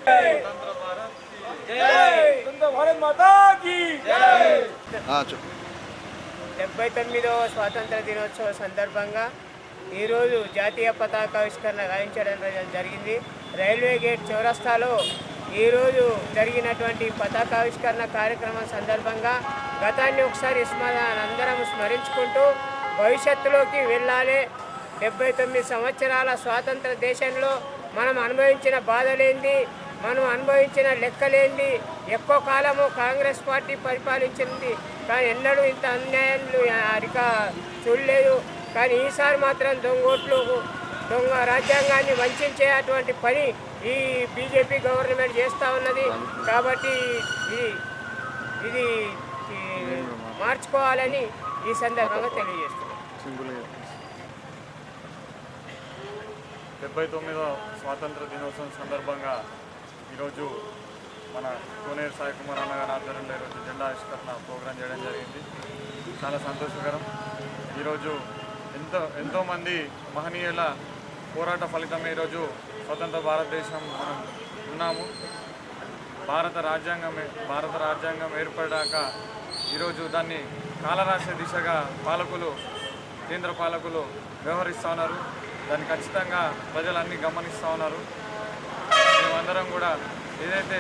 स्वतंत्र भारत की जय। स्वतंत्र भारत माता की जय। 79వ స్వాతంత్ర దినోత్సవ సందర్భంగా ఈరోజు జాతీయ పతాకావిష్కరణ గావించడం జరిగింది. రైల్వే గేట్ చౌరస్తాలో ఈరోజు జరిగినటువంటి పతాకావిష్కరణ కార్యక్రమం సందర్భంగా గతాన్ని ఒకసారి అందరం స్మరించుకుంటూ భవిష్యత్తులోకి వెళ్ళాలి. 79 సంవత్సరాల స్వాతంత్ర దేశంలో మనం అనుభవించిన బాధలేంది, మనం అనుభవించిన లెక్కలేంది. ఎక్కువ కాలము కాంగ్రెస్ పార్టీ పరిపాలించింది, కానీ ఎన్నడూ ఇంత అన్యాయాలు చూడలేదు. కానీ ఈసారి మాత్రం దొంగ రాజ్యాంగాన్ని వంచే అటువంటి పని ఈ బీజేపీ గవర్నమెంట్ చేస్తూ ఉన్నది. కాబట్టి ఇది మార్చుకోవాలని ఈ సందర్భంగా తెలియజేస్తున్నాం. 79వ స్వాతంత్ర దినోత్సవం సందర్భంగా ఈరోజు మన కోనేరు సాయి కుమార్ అన్న గారి ఆధ్వర్యంలో ఈరోజు జెండా ఆవిష్కరణ ప్రోగ్రాం చేయడం జరిగింది. చాలా సంతోషకరం. ఈరోజు ఎంతోమంది మహనీయుల పోరాట ఫలితమే ఈరోజు స్వతంత్ర భారతదేశం మనం ఉన్నాము. భారత రాజ్యాంగం ఏర్పడ్డాక ఈరోజు దాన్ని కాలరాసే దిశగా కేంద్ర పాలకులు వ్యవహరిస్తూ ఉన్నారు. దాన్ని ఖచ్చితంగా ప్రజలన్నీ గమనిస్తూ ఉన్నారు. మేమందరం కూడా ఏదైతే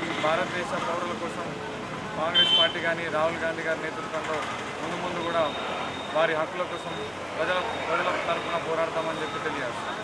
ఈ భారతదేశ పౌరుల కోసం కాంగ్రెస్ పార్టీ కానీ రాహుల్ గాంధీ గారి నేతృత్వంలో ముందు కూడా వారి హక్కుల కోసం ప్రజల తరఫున పోరాడతామని చెప్పి తెలియజేస్తాం.